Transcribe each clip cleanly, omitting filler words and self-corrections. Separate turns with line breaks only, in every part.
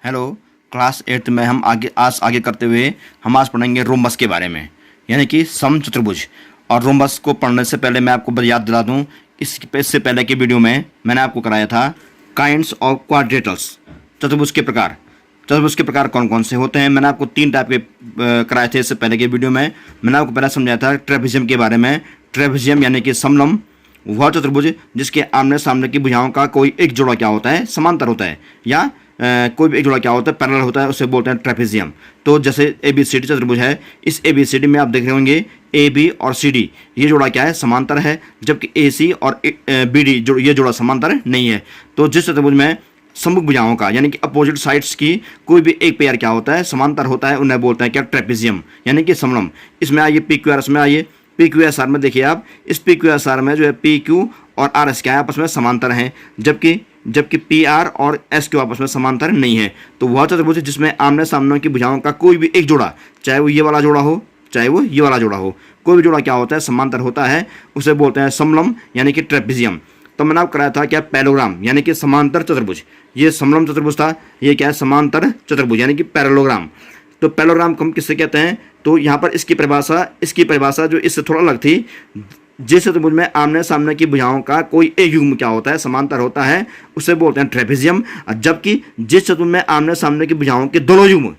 Hello class 8 में हम आगे करते हुए हम आज पढ़ेंगे रोम्बस के बारे में, यानी कि समचतुर्भुज। और रोम्बस को पढ़ने से पहले मैं आपको याद दिला दूं, इससे पहले की वीडियो में मैंने आपको कराया था काइंड्स ऑफ क्वाड्रेटर्स, चतुर्भुज के प्रकार। चतुर्भुज के प्रकार कौन कौन से होते हैं, मैंने आपको 3 टाइप के कराए थे। इससे पहले की वीडियो में मैंने आपको पहले समझाया था ट्रेपेजियम के बारे में। ट्रेपेजियम यानी कि समलंब वह चतुर्भुज जिसके आमने सामने की भुजाओं का कोई एक जोड़ा क्या होता है, समांतर होता है, या कोई भी एक जोड़ा क्या होता है, पैरेलल होता है, उसे बोलते हैं ट्रेपेजियम। तो जैसे ABCD चतुर्भुज है, इस ABCD में आप देख रहे होंगे AB और CD ये जोड़ा क्या है, समांतर है, जबकि AC और BD ये जोड़ा समांतर नहीं है। तो जिस चतुर्भुज में सम्मुख भुजाओं का यानी कि अपोजिट साइड्स की कोई भी एक पेयर क्या होता है, समांतर होता है, उन्हें बोलते हैं क्या, ट्रेपेजियम यानी कि समलंब। इसमें आइए PQRS में आइए। PQSR में देखिए आप, इस PQSR में जो है PQ और RS क्या है, आपस में समांतर हैं, जबकि PR और SQ आपस में समांतर नहीं है। तो वह चतुर्भुज जिसमें आमने सामने की भुजाओं का कोई भी एक जोड़ा, चाहे वो ये वाला जोड़ा हो चाहे वो ये वाला जोड़ा हो, कोई भी जोड़ा क्या होता है, समांतर होता है, उसे बोलते हैं समलंब यानी कि ट्रेपेजियम। तो मैंने आपको कराया था क्या, पैरेललोग्राम यानी कि समांतर चतुर्भुज। ये समलंब चतुर्भुज था, ये क्या है, समांतर चतुर्भुज यानी कि पैरेललोग्राम। तो पैरेललोग्राम को हम किससे कहते हैं, तो यहाँ पर इसकी परिभाषा जो इससे थोड़ा अलग थी। जिस चतुर्भुज में आमने सामने की भुजाओं का कोई एक युग्म क्या होता है, समांतर होता है, उसे बोलते हैं ट्रेपेजियम। जबकि जिस चतुर्भुज में आमने सामने की भुजाओं के दोनों युग्म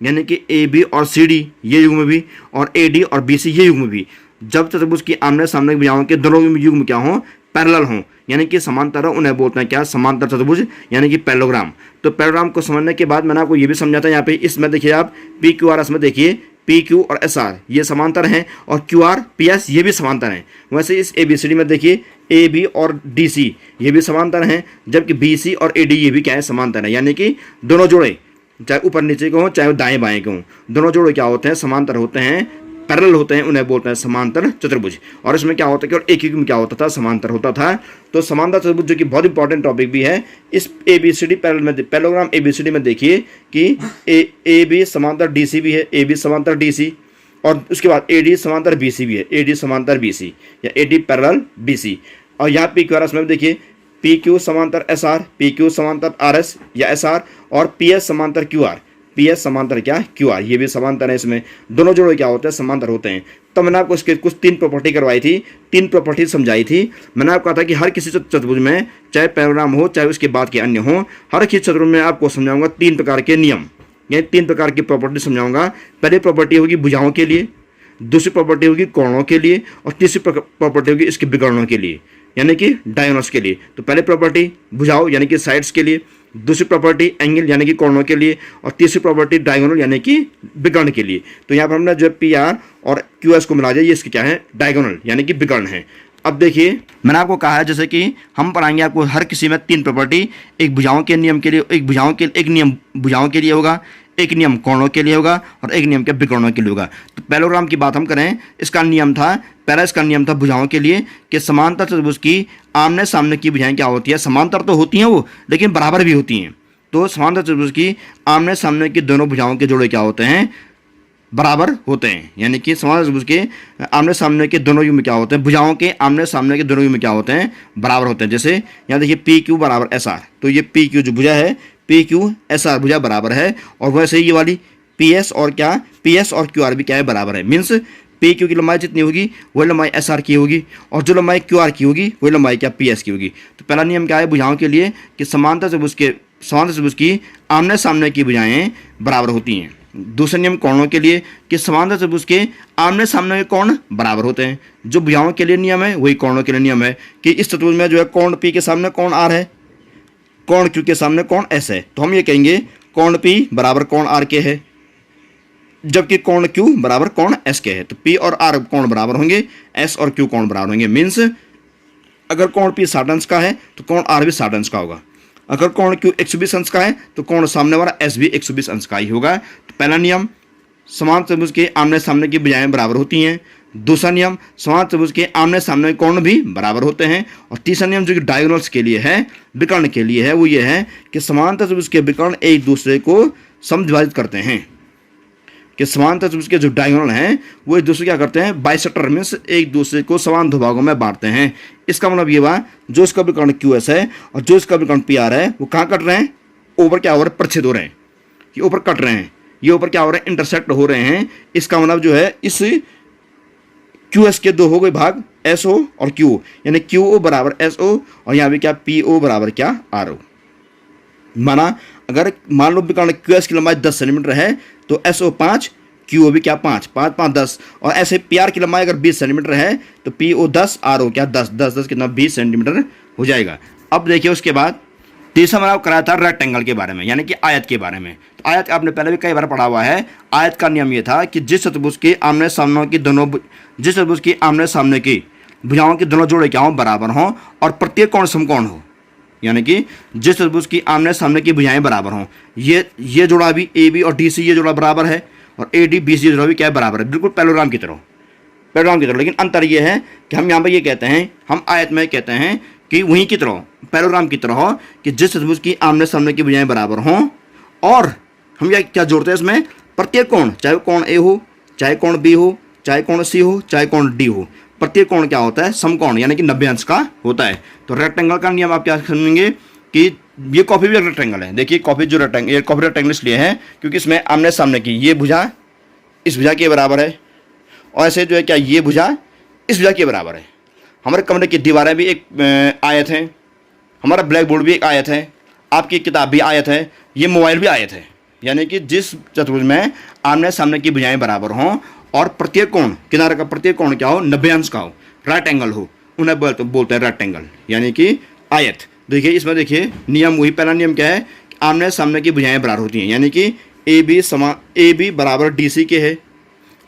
यानी कि AB और CD ये युग्म भी और AD और BC ये युग्म भी, जब चतुर्भुज की आमने सामने की भुजाओं के दोनों युग्म क्या हों, पैरेलल हों यानी कि समांतर हो, उन्हें बोलते हैं क्या, समांतर चतुर्भुज यानी कि पैरेललोग्राम। तो पैरेललोग्राम को समझने के बाद मैंने आपको ये भी समझाता है, यहाँ पे इसमें देखिए आप PQRS में देखिए PQ और SR ये समांतर हैं और QR PS ये भी समांतर हैं। वैसे इस ABCD में देखिए AB और DC ये भी समांतर हैं, जबकि BC और AD ये भी क्या है, समांतर है, यानी कि दोनों जोड़े चाहे ऊपर नीचे के हों चाहे दाएं बाएं के हों, दोनों जोड़े क्या होते हैं, समांतर होते हैं, पैरेलल होते हैं, उन्हें बोलते हैं समांतर चतुर्भुज। और इसमें क्या होता है कि और एक युग्म क्या होता था, समांतर होता था। तो समांतर चतुर्भुज जो कि बहुत इंपॉर्टेंट टॉपिक भी है, इस ABCD पैरेललोग्राम ABCD में देखिए कि AB समांतर DC भी है, AB समांतर DC, और उसके बाद AD समांतर BC भी है, AD समांतर BC या AD पैरेलल BC। और यहाँ PQRS में देखिए PQ समांतर SR, PQ समांतर RS या SR, और PS समांतर QR, PS समांतर क्या, QR ये भी समांतर है। इसमें दोनों जोड़े क्या होते हैं, समांतर होते हैं। तो मैंने आपको इसके कुछ 3 प्रॉपर्टी करवाई थी, 3 प्रॉपर्टी समझाई थी। मैंने आपको कहा था कि हर किसी चतुर्भुज में चाहे पैरेललोग्राम हो चाहे उसके बाद के अन्य हो, हर किसी चतुर्भुज में आपको समझाऊंगा 3 प्रकार के नियम, यानी 3 प्रकार की प्रॉपर्टी समझाऊंगा। पहली प्रॉपर्टी होगी भुजाओं के लिए, दूसरी प्रॉपर्टी होगी कोणों के लिए, और तीसरी प्रॉपर्टी होगी इसके विकर्णों के लिए यानी कि डायगोनल्स के लिए। तो पहले प्रॉपर्टी भुजाओं यानी कि साइड्स के लिए, दूसरी प्रॉपर्टी एंगल यानी कि कोणों के लिए, और तीसरी प्रॉपर्टी डायगोनल यानी कि विकर्ण के लिए। तो यहाँ पर हमने जो PR और QS को मिला दिया, ये इसके क्या है, डायगोनल यानी कि विकर्ण है। अब देखिए मैंने आपको कहा है जैसे कि हम पढ़ाएंगे आपको हर किसी में 3 प्रॉपर्टी, एक भुजाओं के नियम के लिए, एक नियम भुजाओं के लिए होगा, एक नियम कोणों के लिए होगा, और एक नियम के विकर्णों के लिए होगा। तो पैरेललोग्राम की बात हम करें, इसका नियम था, पहला इसका नियम था भुजाओं के लिए कि समांतर चतुर्भुज की आमने सामने की भुजाएं क्या होती है, समांतर तो होती हैं वो, लेकिन बराबर भी होती हैं। तो समांतर चतुर्भुज की आमने सामने की दोनों भुजाओं के जोड़े क्या होते हैं, बराबर होते हैं, यानी कि समांतर चतुर्भुज के आमने सामने के दोनों युग्म क्या होते हैं, भुजाओं के आमने सामने के दोनों युग्म क्या होते हैं, बराबर होते हैं। जैसे यहाँ देखिए PQ बराबर SR, तो ये PQ जो भुजा है, PQ SR भुजा बराबर है, और वैसे ये वाली PS और QR भी क्या है, बराबर है। मीन्स PQ की लंबाई जितनी होगी वही लंबाई SR की होगी, और जो लंबाई QR की होगी वही लंबाई क्या, PS की होगी। तो पहला नियम क्या है भुजाओं के लिए कि समांतर चतुर्भुज की आमने सामने की भुजाएं बराबर होती हैं। दूसरा नियम कोणों के लिए कि समांतर चतुर्भुज के आमने सामने के कोण बराबर होते हैं। जो भुजाओं के लिए नियम है वही कोणों के लिए नियम है कि इस चतुर्भुज में जो है कोण P के सामने कोण R है, कोण Q के सामने कोण S है, तो हम ये कहेंगे कोण P बराबर कोण R के है, जबकि कोण Q बराबर कोण S के है। तो P और R कोण बराबर होंगे, S और Q कोण बराबर होंगे। मीन्स अगर कोण P 60 अंश का है तो कोण R भी 60 अंश का होगा, अगर कोण Q 120 अंश का है तो कोण सामने वाला S भी 120 अंश का ही होगा। तो पहला नियम समान चतुर्भुज के आमने सामने की भुजाएं बराबर होती हैं। दूसरा नियम समान चतुर्भुज के आमने सामने कोण भी बराबर होते हैं। और तीसरा नियम जो कि डायगोनल्स के लिए है, विकर्ण के लिए है, वो ये है कि समांतर चतुर्भुज के विकर्ण एक दूसरे को समद्विभाजित करते हैं, कि समांतर चतुर्भुज के जो डायगोनल हैं वो एक दूसरे क्या करते हैं, बाइसेक्टर मीन्स एक दूसरे को समान दो भागों में बांटते हैं। इसका मतलब ये हुआ जो इसका विकर्ण QS है और जो इसका विकर्ण PR है वो कहाँ कट रहे हैं, ओवर क्या हो रहे हैं, प्रच्छेद हो रहे हैं। ये ऊपर कट रहे हैं, ये ऊपर क्या हो रहे हैं, इंटरसेक्ट हो रहे हैं। इसका मतलब जो है इस क्यू एस के दो हो गए भाग, एस ओ और क्यू, यानी क्यू ओ बराबर एस ओ, और यहाँ भी क्या पी ओ बराबर क्या आर ओ। माना अगर मान लो विकर्ण क्यू एस की लंबाई 10 सेंटीमीटर है तो एस ओ 5, क्यू ओ भी क्या 5, 5 5 10, और ऐसे पी आर की लंबाई अगर 20 सेंटीमीटर है तो पी ओ 10, आर ओ क्या 10 10 10 कितना 20 सेंटीमीटर हो जाएगा। अब देखिए उसके बाद तीसरा मैंने आपको कराया था रेक्टेंगल के बारे में, यानी कि आयत के बारे में। तो आयत आपने पहले भी कई बार पढ़ा हुआ है। आयत का नियम ये था कि जिस चतुर्भुज के आमने सामने की जिस चतुर्भुज की आमने सामने की भुजाओं के दोनों जोड़े क्या हों, बराबर हों, और प्रत्येक कोण समकोण हो, यानी कि जिस चतुर्भुज की आमने सामने की भुजाएं बराबर हों। ये जोड़ा भी ए बी और डी सी ये जोड़ा बराबर है, और ए डी बी सी जोड़ा भी क्या है, बराबर है, बिल्कुल पैरेललोग्राम की तरह। लेकिन अंतर ये है कि हम यहाँ पर ये कहते हैं, हम आयत में कहते हैं कि वहीं की तरह, पैरेललोग्राम की तरह हो, कि जिस चतुर्भुज की आमने सामने की भुजाएं बराबर हों, और हम क्या जोड़ते हैं इसमें, प्रत्येक कोण, चाहे वो कोण ए हो, चाहे कोण बी हो, चाहे कोण सी हो, चाहे कोण डी हो, प्रत्येक कोण क्या होता है, समकोण, यानी कि 90 अंश का होता है। तो रेक्टेंगल का नियम आप क्या समझेंगे कि ये कॉपी भी रेक्टेंगल है। देखिए कॉपी जो रेक्टेंगल, ये कॉपी रेक्टेंगल इसलिए है क्योंकि इसमें आमने सामने की ये भुजा इस भुजा के बराबर है, और ऐसे जो है क्या ये भुजा इस भुजा के बराबर है। हमारे कमरे की दीवारें भी एक आयत हैं, हमारा ब्लैक बोर्ड भी एक आयत है, आपकी किताब भी आयत है, ये मोबाइल भी आयत है। यानी कि जिस चतुर्भुज में आमने सामने की भुजाएं बराबर हों और प्रत्येक कोण, किनारे का प्रत्येक कोण क्या हो, 90 अंश का हो, राइट एंगल हो, उन्हें बोलते हैं रेक्टेंगल, यानी कि आयत। देखिए इसमें देखिए नियम वही, पहला नियम क्या है, आमने सामने की भुजाएं बराबर होती हैं, यानी कि ए बी बराबर डी सी के है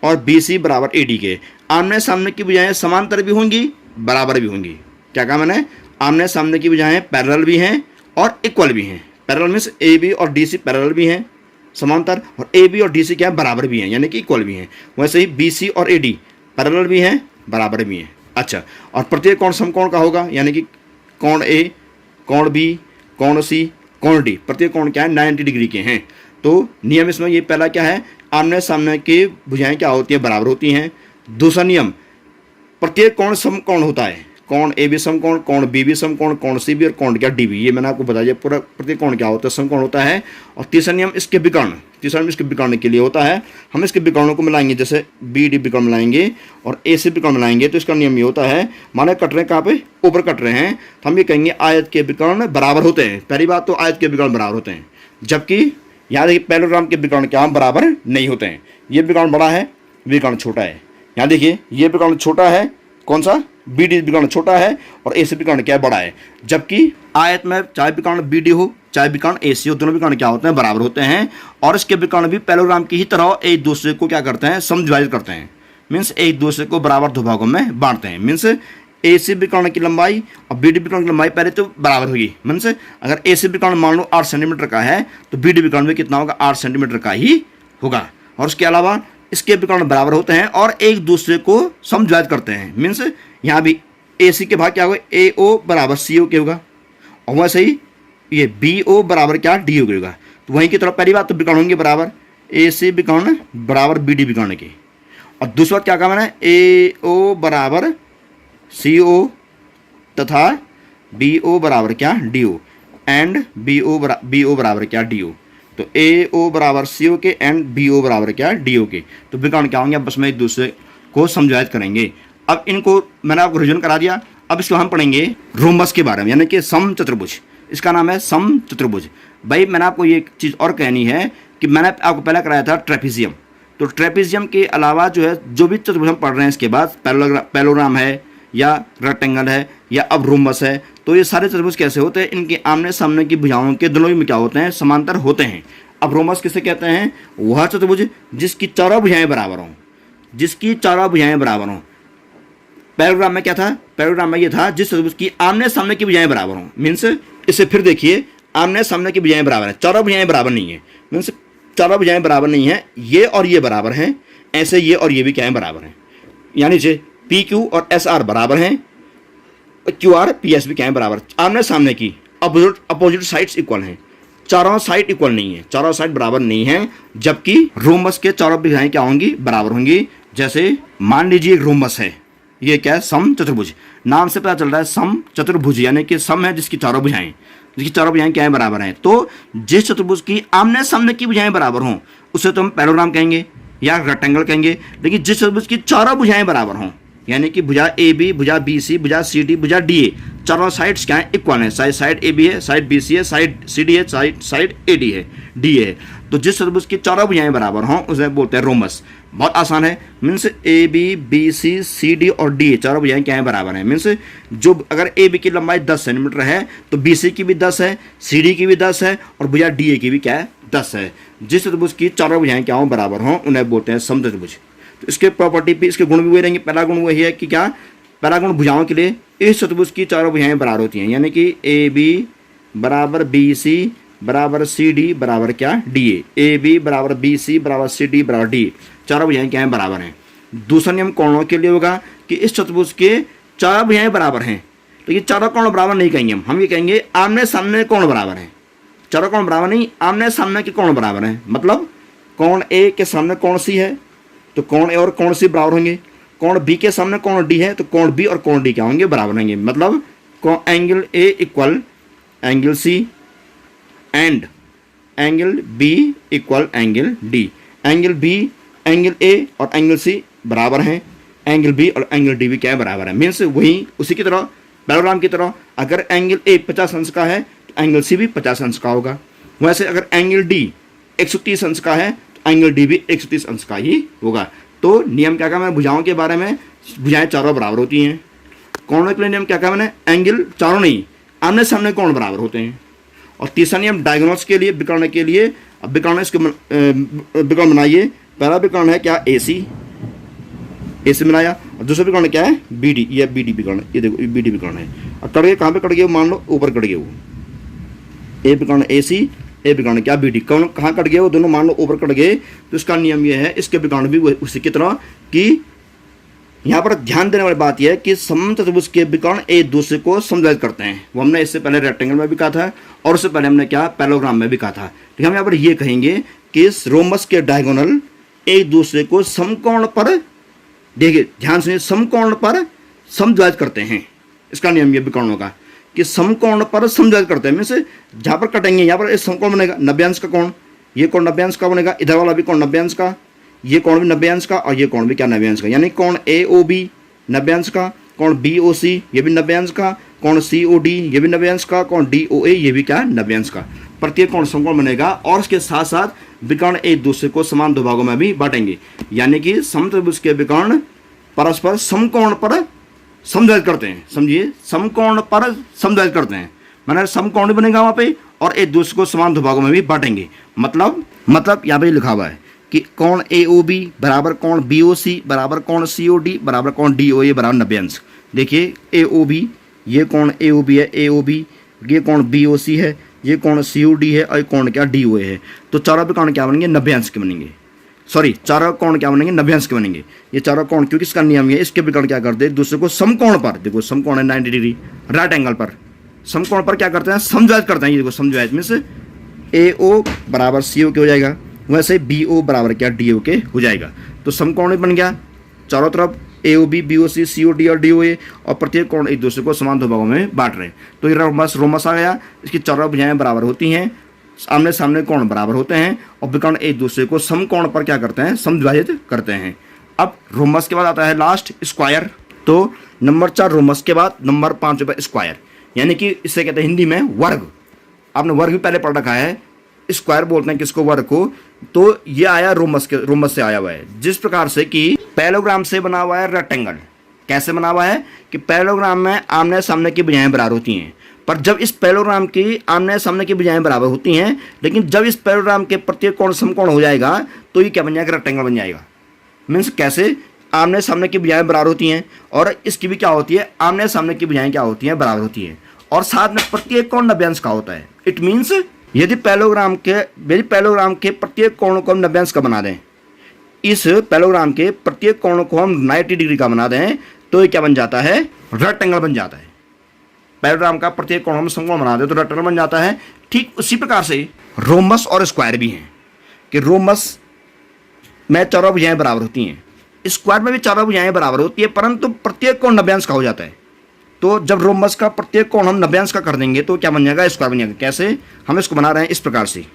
और बी सी बराबर ए डी के। आमने सामने की भुजाएं समांतर भी होंगी, बराबर भी होंगी। क्या कहा मैंने, आमने सामने की भुजाएं पैरेलल भी हैं और इक्वल भी हैं। पैरेलल मीन्स ए बी और डी सी पैरेलल भी हैं, समांतर, और ए बी और डी सी क्या है, बराबर भी हैं, यानी कि इक्वल भी हैं। वैसे ही बी सी और ए डी पैरेलल भी हैं, बराबर भी हैं। अच्छा, और प्रत्येक कोण समकोण का होगा, यानी कि कोण ए, कोण बी, कोण सी, कोण डी, प्रत्येक कोण क्या है, 90 डिग्री के हैं। तो नियम इसमें ये पहला क्या है, आमने सामने की भुजाएं क्या होती हैं, बराबर होती हैं। दूसरा नियम, प्रत्येक कोण समकोण होता है, कोण ए बी समकोण, कोण बी भी समकोण, कोण सी भी और कोण क्या डी भी, ये मैंने आपको बताया पूरा प्रत्येक कोण क्या होता है, समकोण होता है। और तीसरा नियम इसके विकर्ण, तीसरा नियम इसके विकर्ण के लिए होता है। हम इसके विकर्णों को मिलाएंगे, जैसे बी डी विकर्ण मिलाएंगे और ए से विकर्ण मिलाएंगे, तो इसका नियम ये होता है, माने कट रहे हैं कहाँ पे, ऊपर कट रहे हैं, तो हम ये कहेंगे आयत के विकर्ण बराबर होते हैं। पहली बात तो आयत के विकर्ण बराबर होते हैं, जबकि यहाँ देखिए पैरेललोग्राम के विकर्ण क्या बराबर नहीं होते हैं। ये विकर्ण बड़ा है, विकर्ण छोटा है। यहाँ देखिए ये विकर्ण छोटा है, कौन सा, बी डी विकर्ण छोटा है, और ए सी विकर्ण क्या है, बड़ा है। जबकि आयत में चाहे विकर्ण बी डी हो चाहे विकर्ण ए सी हो, दोनों विकर्ण क्या होते हैं, बराबर होते हैं। और इसके विकर्ण भी पैरेललोग्राम की ही तरह एक दूसरे को क्या करते हैं, समविभाजित करते हैं, मीन्स एक दूसरे को बराबर दो भागों में बांटते हैं। मीन्स ए सी विकर्ण की लंबाई और बी डी विकर्ण की लंबाई पहले तो बराबर होगी। मीन्स अगर ए सी विकर्ण मान लो 8 सेंटीमीटर का है तो बी डी विकर्ण भी कितना होगा, 8 सेंटीमीटर का ही होगा। और उसके अलावा इसके विकर्ण बराबर होते हैं और एक दूसरे को समविभाजित करते हैं। मीन्स यहाँ भी ए सी के भाग क्या होगा, ए ओ बराबर सी ओ के होगा, और वैसे ही ये बी ओ बराबर क्या, डी ओ के होगा। तो वहीं की तरफ पहली बात तो विकर्ण होंगे बराबर, ए सी विकर्ण बराबर बी डी विकर्ण के। और दूसरी बात क्या कहा मैंने, ए ओ बराबर सी ओ तथा बी ओ बराबर क्या, D O, and B O बराबर क्या, डी ओ। तो ए ओ बराबर सी ओ के एंड बी ओ बराबर क्या, डी ओ के। तो विकर्ण क्या होंगे, बस में एक दूसरे को समझायत करेंगे। अब इनको मैंने आपको रिवीजन करा दिया। अब इसको हम पढ़ेंगे रोम्बस के बारे में, यानी कि सम चतुर्भुज। इसका नाम है सम चतुर्भुज। भाई मैंने आपको ये चीज़ और कहनी है कि मैंने आपको पहले कराया था ट्रेपीजियम। तो ट्रेपीजियम के अलावा जो है जो भी चतुर्भुज हम पढ़ रहे हैं इसके बाद, पैरेललोग्राम है या रेक्टेंगल है या अब रोम्बस है, तो ये सारे चतुर्भुज कैसे होते हैं, इनके आमने सामने की भुजाओं के दोनों में क्या होते हैं, समांतर होते हैं। अब रोम्बस किसे कहते हैं, वह चतुर्भुज जिसकी चारों भुजाएं बराबर हों, जिसकी चारों भुजाएं बराबर हों। पैरेललोग्राम में क्या था, पैरेललोग्राम में ये था जिस चतुर्भुज की आमने सामने की भुजाएं बराबर हों। मीन्स इसे फिर देखिए, आमने सामने की भुजाएं बराबर है, चारों भुजाएं बराबर नहीं है। मीन्स चारों भुजाएं बराबर नहीं है, ये और ये बराबर हैं, ऐसे ये और ये भी क्या है, बराबर हैं। यानी जे पी क्यू और एस आर बराबर हैं, क्यू आर पी एस भी क्या है, बराबर। आमने सामने की अपोजिट साइड्स इक्वल हैं, चारों साइड इक्वल नहीं है, चारों साइड बराबर नहीं है। जबकि रोम्बस के चारों भुजाएं क्या होंगी, बराबर होंगी। जैसे मान लीजिए एक रोम्बस है, ये क्या है, सम चतुर्भुज। नाम से पता चल रहा है सम चतुर्भुज, यानी कि सम है जिसकी चारों भुजाएं। जिसकी चारों भुजाएं क्या है, बराबर हैं। तो जिस चतुर्भुज की आमने सामने की भुजाएं बराबर हों उसे तो हम पैरेललोग्राम कहेंगे या रेक्टेंगल कहेंगे। लेकिन जिस चतुर्भुज की चारों भुजाएं बराबर हों, यानी कि भुजा ए बी, भुजा बी सी, भुजा सी डी, भुजा डी ए, चारों साइड्स क्या है, इक्वल है। साइड ए बी है, साइड बी सी है, साइड सी डी है, साइड ए डी है, डी है। तो जिस चतुर्भुज की चारों भुजाएं बराबर हों उसे बोलते हैं रोमस। बहुत आसान है। Means A B, B C, C D और डी ए चारों भुजाएं क्या है, बराबर हैं। मीन्स जो अगर ए बी की लंबाई 10 सेंटीमीटर है तो बी सी की भी 10 है, सी डी की भी 10 है और भुजा डी ए की भी क्या है, 10 है। जिस चतुर्भुज की चारों भुजाएं क्या हों, बराबर हों उन्हें बोलते हैं समचतुर्भुज। तो इसके प्रॉपर्टी भी, इसके गुण भी वही रहेंगे। पहला गुण वही है कि क्या, पहला गुण भुजाओं के लिए इस चतुर्भुज की चारों भुजाएं बराबर होती हैं, यानी कि ए बी बराबर बी सी बराबर सी डी बराबर क्या, डी ए बी बराबर बी सी बराबर सी डी बराबर डी, चारों भुजाएं क्या हैं, बराबर हैं। दूसरा नियम कोणों के लिए होगा कि इस चतुर्भुज के चारों भुजाएं बराबर हैं। तो ये चारों कोण बराबर नहीं कहेंगे हम ये कहेंगे आमने सामने कोण बराबर हैं। चारों कोण बराबर नहीं, आमने सामने के कोण बराबर हैं। मतलब कोण ए के सामने कोण सी है तो कोण ए और कोण सी बराबर होंगे। कोण बी के सामने कोण डी है तो कोण बी और कोण डी क्या होंगे, बराबर होंगे। मतलब angle A equal angle C and angle B equal angle D. Angle B, angle A और एंगल सी बराबर हैं। एंगल बी और एंगल डी भी क्या है, बराबर है। मीन्स वही उसी की तरह पैरेललोग्राम की तरह अगर एंगल ए 50 अंश का है तो एंगल सी भी 50 अंश का होगा। वैसे अगर एंगल डी 130 अंश का है तो एंगल डी भी 130 अंश का ही होगा। तो नियम क्या कहा मैंने भुजाओं के बारे में, भुजाएं चारों बराबर होती हैं। कोणों के लिए नियम क्या कहा मैंने, एंगल चारों नहीं, आमने सामने कोण बराबर होते हैं। और तीसरा नियम डायगोनल्स के लिए, विकर्ण के लिए। अब विकर्ण इसके विकर्ण बनाइए। पहला विकर्ण है क्या, ए सी बनाया और दूसरा विकर्ण क्या है, बी डी, ये बी डी विकर्ण, ये देखो बी डी विकर्ण है। और कट गए कहाँ पे कट गए, मान लो ऊपर कट गए वो, ए विकर्ण ए सी, ए विकर्ण क्या, बी डी। कौन कहाँ कट गए वो दोनों, मान लो ऊपर कट गए। तो इसका नियम ये है, इसके विकर्ण भी उसी की तरह कि यहाँ पर ध्यान देने वाली बात यह है कि समचतुर्भुज के विकर्ण एक दूसरे को समद्विभाजित करते हैं। वो हमने इससे पहले रेक्टेंगल में भी कहा था और उससे पहले हमने क्या, पैरेललोग्राम में भी कहा था। लेकिन हम यहाँ पर ये कहेंगे कि इस रोमस के डायगोनल एक दूसरे को समकोण पर, देखिए ध्यान से, समकोण पर समद्विभाजित करते हैं। इसका नियम ये विकर्णों का कि समकोण पर समद्विभाजित करते हैं। मीन्स जहाँ पर कटेंगे यहाँ पर एक समकोण बनेगा 90 अंश का कोण, ये कोण 90 अंश का बनेगा, इधर वाला भी कोण 90 अंश का, ये कोण भी 90 अंश का और ये कोण भी क्या, 90 अंश का। यानी कोण ए ओ बी 90 अंश का, कोण बी ओ सी ये भी 90 अंश का, कोण सी ओ डी ये भी 90 अंश का, कोण डी ओ ए ये भी क्या, 90 अंश का। प्रत्येक कोण समकोण बनेगा और इसके साथ साथ विकर्ण एक दूसरे को समान दो भागों में भी बांटेंगे। यानी कि समचतुर्भुज के विकर्ण परस्पर समकोण पर समद्विभाजित करते हैं। समझिए, समकोण पर समद्विभाजित करते हैं, माने समकोण बनेगा वहाँ पे और एक दूसरे को समान दो भागों में भी बांटेंगे। मतलब यहाँ पे लिखा हुआ है कि कोण ए ओ बी बराबर कोण बी ओ सी बराबर कोण सी ओ डी बराबर कोण डी ओ ए बराबर 90 अंश। देखिए ए ओ बी, ये कोण ए ओ बी है, ए ओ बी, ये कोण बी ओ सी है, ये कोण सी ओ डी है और ये कोण क्या, डी ओ ए है। तो चारों विकर्ण क्या बनेंगे, 90 अंश के बनेंगे। सॉरी, चारों कोण क्या बनेंगे, 90 अंश के बनेंगे। ये चारों कोण, क्योंकि इसका नियम है, इसके विकर्ण क्या करते हैं, दूसरे को समकोण पर, देखो समकोण है 90 डिग्री, राइट एंगल पर, समकोण पर क्या करते हैं, समद्विभाजित करते हैं। ये देखो समद्विभाजित मीन्स ए ओ बराबर सी ओ के हो जाएगा, वैसे बी ओ बराबर क्या, डी ओ के हो जाएगा। तो समकोण बन गया चारों तरफ, ए ओ बी, बी ओ सी, सी ओ डी और डी ओ ए, और प्रत्येक कोण एक दूसरे को समान दो भागों में बांट रहे हैं। तो ये रोमस आ गया। इसकी चारों भुजाएं बराबर होती हैं, आमने सामने कोण बराबर होते हैं और विकर्ण एक दूसरे को समकोण पर क्या करते हैं, समद्विभाजित करते हैं। अब रोमस के बाद आता है लास्ट स्क्वायर। तो नंबर 4 रोमस के बाद नंबर 5 होता है स्क्वायर, यानी कि इसे कहते हैं हिंदी में वर्ग। आपने वर्ग भी पहले पढ़ रखा है, स्क्वायर बोलते हैं किसको, वर्ग को। तो ये आया रोमस से आया हुआ है। जिस प्रकार से कि पैरेललोग्राम से बना हुआ है रेक्टेंगल। कैसे बना हुआ है कि पैरेललोग्राम में आमने सामने की भुजाएं बराबर होती हैं, पर जब इस पैरेललोग्राम की आमने सामने की भुजाएं बराबर होती हैं, लेकिन जब इस पैरेललोग्राम के प्रत्येक कोण समकोण हो जाएगा तो ये क्या बन जाएगा, रेक्टेंगल बन जाएगा। मीन्स कैसे, आमने सामने की भुजाएं बराबर होती हैं और इसकी भी क्या होती है, आमने सामने की भुजाएं क्या होती हैं, बराबर होती है, और साथ में प्रत्येक कोण 90 अंश का होता है। इट मीन्स यदि पैरेललोग्राम के प्रत्येक कोण को हम 90 अंश का बना दें, इस पैरेललोग्राम के प्रत्येक कोण को हम 90 डिग्री का बना दें, तो ये क्या बन जाता है, रेक्टेंगल बन जाता है। पैरेललोग्राम का प्रत्येक कोण हम समकोण बना दें तो रेक्टेंगल बन जाता है। ठीक उसी प्रकार से रोमस और स्क्वायर भी हैं कि रोमस में चारों भुजाएं बराबर होती हैं, स्क्वायर में भी चारों भुजाएं बराबर होती है, परंतु प्रत्येक कोण 90 अंश का हो जाता है। तो जब रोम्बस का प्रत्येक कोण हम 90 अंश का कर देंगे तो क्या बन जाएगा, स्क्वायर बन जाएगा। कैसे, हम इसको बना रहे हैं इस प्रकार से,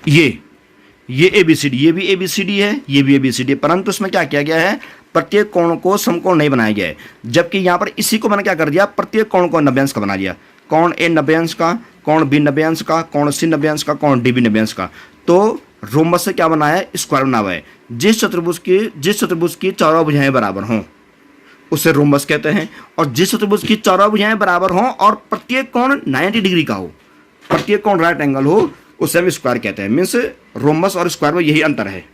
ये ABCD, ये भी ABCD है, ये भी ABCD है, परंतु इसमें क्या किया गया है, प्रत्येक कोण को समकोण नहीं बनाया गया है। जबकि यहाँ पर इसी को मैंने क्या कर दिया, प्रत्येक कोण को 90 अंश का बना दिया। कोण A 90 अंश का, कोण B 90 अंश का, कोण C 90 अंश का, कोण D भी 90 अंश का। तो रोम्बस से क्या बना है, स्क्वायर बना हुआ है। जिस चतुर्भुज की चारों भुजाएं बराबर हों उसे रोम्बस कहते हैं, और जिस चतुर्भुज की चारों भुजाएं बराबर हों और प्रत्येक कोण 90 डिग्री का हो, प्रत्येक कोण राइट एंगल हो, उसे हम स्क्वायर कहते हैं। मीन्स रोम्बस और स्क्वायर में यही अंतर है।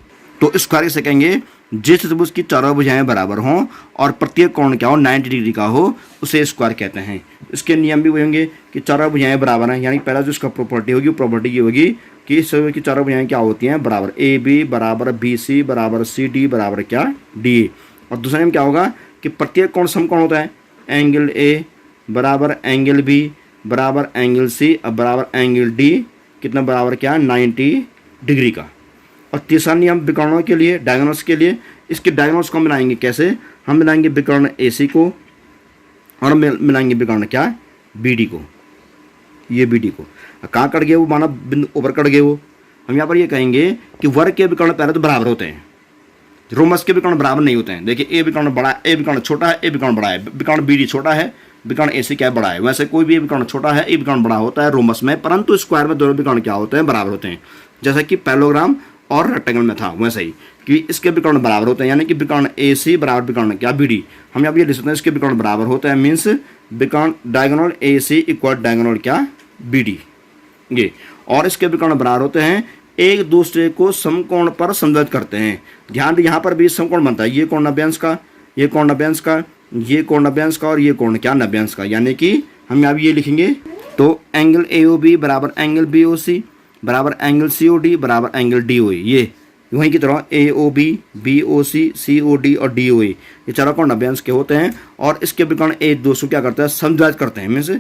तो स्क्वायर से कहेंगे जिस चतुर्भुज की चारों भुजाएं बराबर हों और प्रत्येक कोण क्या हो, 90 डिग्री का हो, उसे स्क्वायर कहते हैं। इसके नियम भी वही होंगे कि चारों भुजाएं बराबर हैं, यानी पहला जो इसका प्रॉपर्टी होगी, प्रॉपर्टी ये होगी कि इस चतुर्भुज की चारों भुजाएं क्या होती हैं, बराबर। AB बराबर BC बराबर CD बराबर क्या, DA। और दूसरा नियम क्या होगा कि प्रत्येक कोण समकोण होता है। एंगल A बराबर एंगल B बराबर एंगल C अब बराबर एंगल D कितना बराबर क्या, 90 डिग्री का। और तीसरा नियम विकर्णों के लिए, डायगोनल्स के लिए, इसके डायगोनल्स को मिलाएंगे कैसे, हम मिलाएंगे विकर्ण AC को और मिलाएंगे विकर्ण क्या, BD को। ये BD को कहाँ कट गए वो, माना बिंदु ऊपर कट गए वो। हम यहाँ पर ये कहेंगे कि वर्ग के विकर्ण पहले तो बराबर होते हैं, रोमस के विकर्ण बराबर नहीं होते हैं। देखिए A विकर्ण बड़ा, A विकर्ण छोटा है, A विकर्ण बड़ा है, विकर्ण BD छोटा है, विकर्ण AC क्या है, बड़ा है। वैसे कोई भी विकर्ण छोटा है, A विकर्ण बड़ा होता है रोमस में, परंतु स्क्वायर में दोनों विकर्ण क्या होते हैं, बराबर होते हैं। जैसा कि पैरेललोग्राम और रेक्टेंगल में था वैसे ही कि इसके विकर्ण बराबर होते हैं, यानी कि विकर्ण AC बराबर विकर्ण क्या, BD। हम यहाँ पर ये लिख सकते हैं इसके विकर्ण बराबर होते हैं, मीन्स विकर्ण डायगोनल AC इक्वल डायगोनल क्या, BD ये। और इसके विकर्ण बराबर होते हैं, एक दूसरे को समकोण पर समदर्थ करते हैं। ध्यान दें यहाँ पर भी समकोण बनता है, ये कोण 90 अंश का, ये कोण 90 अंश का, ये कोण 90 अंश का और ये कोण क्या, 90 अंश का। यानी कि हम यहाँ भी ये लिखेंगे, तो एंगल AOB बराबर एंगल BOC बराबर एंगल COD बराबर एंगल DOA। ये वहीं की तरह AOB BOC COD और DOA ये चारों कोण 90 अंश के होते हैं, और इसके विकर्ण एक दूसरे क्या करते हैं, समद्विभाजित करते हैं। मीन्स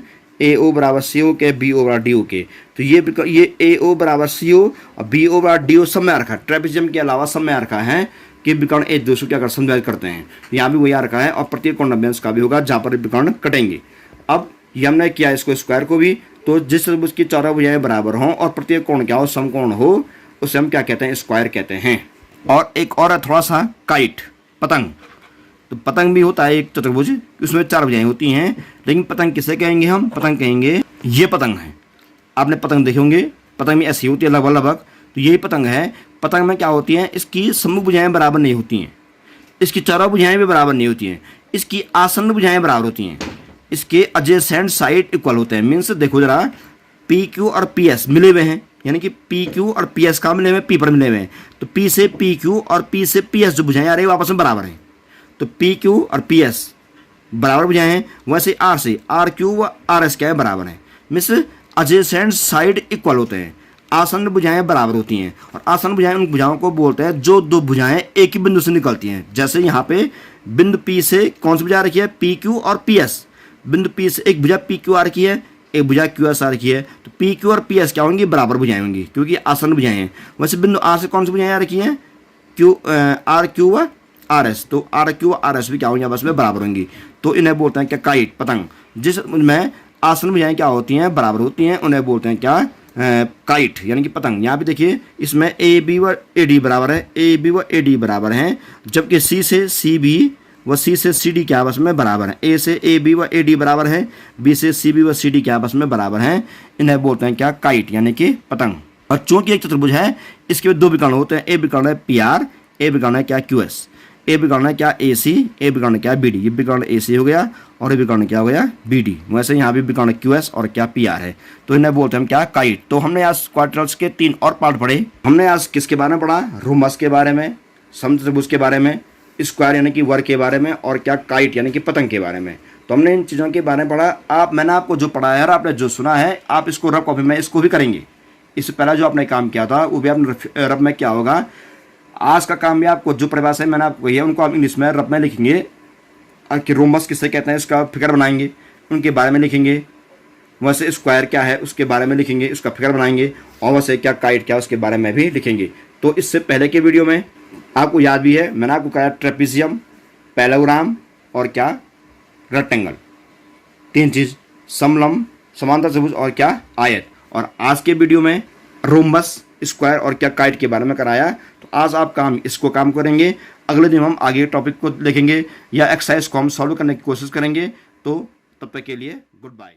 AO बराबर CO के, BO बराबर DO के। तो ये AO बराबर CO और BO बराबर DO सब में आ रखा है, ट्रेपेजियम के अलावा सब में आ रखा है कि विकर्ण एक दूसरे क्या कर समद्विभाजित करते हैं। यहाँ भी वही आ रखा है, और प्रत्येक कोण 90 अंश का भी होगा जहाँ पर विकर्ण कटेंगे। अब ये हमने किया इसको स्क्वायर को भी, तो जिस चतुर्भुज की चारों भुजाएं बराबर हों और प्रत्येक कोण क्या हो, समकोण हो, उसे हम क्या कहते हैं, स्क्वायर कहते हैं। और एक और है थोड़ा सा, काइट, पतंग। तो पतंग भी होता है एक चतुर्भुज, उसमें 4 भुजाएं होती हैं, लेकिन पतंग किसे कहेंगे हम, पतंग कहेंगे ये पतंग है। आपने पतंग देखे होंगे, पतंग में ऐसी होती है लगभग लगभग, तो यही पतंग है। पतंग में क्या होती है, इसकी सम्मुख भुजाएं बराबर नहीं होती हैं, इसकी चारों भुजाएं भी बराबर नहीं होती हैं, इसकी आसन्न भुजाएं बराबर होती हैं, इसके एडजेसेंट साइड इक्वल होते हैं। मीन्स देखो जरा, PQ और PS मिले हुए हैं, यानी कि PQ और PS का मिले हुए, P पर मिले हुए हैं, तो P से PQ और P से PS जो भुजाएं आ रही है आपस में बराबर हैं। तो PQ और PS बराबर भुजाएं हैं, वैसे R से RQ व RS क्या है, बराबर है। मीन्स एडजेसेंट साइड इक्वल होते हैं, आसन्न भुजाएं बराबर होती हैं। और आसन्न भुजाएं उन भुजाओं को बोलते हैं जो दो भुजाएं एक ही बिंदु से निकलती हैं। जैसे यहाँ पे बिंदु P से कौन सी भुजा रखी है, PQ और PS। बिंदु P से एक भुजा PQ आ रखी है, एक भुजा QS आ रखी है, तो PQ और PS क्या होंगी, बराबर भुजाएं होंगी, क्योंकि आसन्न भुजाएं हैं। वैसे बिंदु R से कौन सी भुजाएं आ रखी हैं, RQ व RS, तो RQ व RS भी क्या होंगी, आपस में बराबर होंगी। तो इन्हें बोलते हैं क्या, काइट, पतंग। जिस में आसन्न भुजाएं क्या होती हैं, बराबर होती हैं, उन्हें बोलते हैं क्या, काइट, यानी कि पतंग। यहाँ पे देखिए इसमें AB व AD बराबर है, AB व AD बराबर हैं, जबकि C से CB व C से CD क्या आपस में बराबर है। A से AB व AD बराबर है, B से CB व CD क्या आपस में बराबर हैं, इन्हें बोलते हैं क्या, काइट, यानी कि पतंग। और चूंकि एक चतुर्भुज है, इसके दो विकर्ण होते हैं, A विकर्ण है PR, A विकर्ण है क्या, QS। A विकर्ण है क्या, AC, A विकर्ण क्या, BD। ये विकर्ण AC हो गया और ये विकर्ण क्या हो गया, BD। वैसे यहाँ भी विकर्ण QS और क्या, PR है, तो इन्हें बोलते हैं क्या, काइट। तो हमने आज क्वाड्रिलेटरल्स के 3 और पार्ट पढ़े। हमने आज किसके बारे में पढ़ा, रोम्बस के बारे में, समचतुर्भुज के बारे में, स्क्वायर यानी कि वर्ग के बारे में, और क्या, काइट यानी कि पतंग के बारे में। तो हमने इन चीज़ों के बारे में पढ़ा। मैंने आपको जो पढ़ाया है, आपने जो सुना है, आप इसको रफ कॉपी में इसको भी करेंगे। इससे पहले जो आपने काम किया था वो भी आपने रफ में क्या होगा, आज का काम भी आपको जो परिभाषा मैंने आपको कही है उनको आप इंग्लिश में रफ में लिखेंगे, कि रोम्बस किसे कहते हैं इसका फिगर बनाएंगे, उनके बारे में लिखेंगे। वैसे स्क्वायर क्या है उसके बारे में लिखेंगे, उसका फिगर बनाएंगे, और वैसे क्या, काइट क्या, उसके बारे में भी लिखेंगे। तो इससे पहले के वीडियो में आपको याद भी है, मैंने आपको कहा ट्रेपेजियम, पैरेललोग्राम और क्या, रेक्टेंगल। तीन चीज़, समलंब, समांतर त्रिभुज और क्या, आयत। और आज के वीडियो में रोम्बस, स्क्वायर और क्या काइट के बारे में कराया। तो आज आप इसको काम करेंगे। अगले दिन हम आगे टॉपिक को देखेंगे या एक्सरसाइज को हम सॉल्व करने की कोशिश करेंगे। तो तब तक के लिए गुड बाय।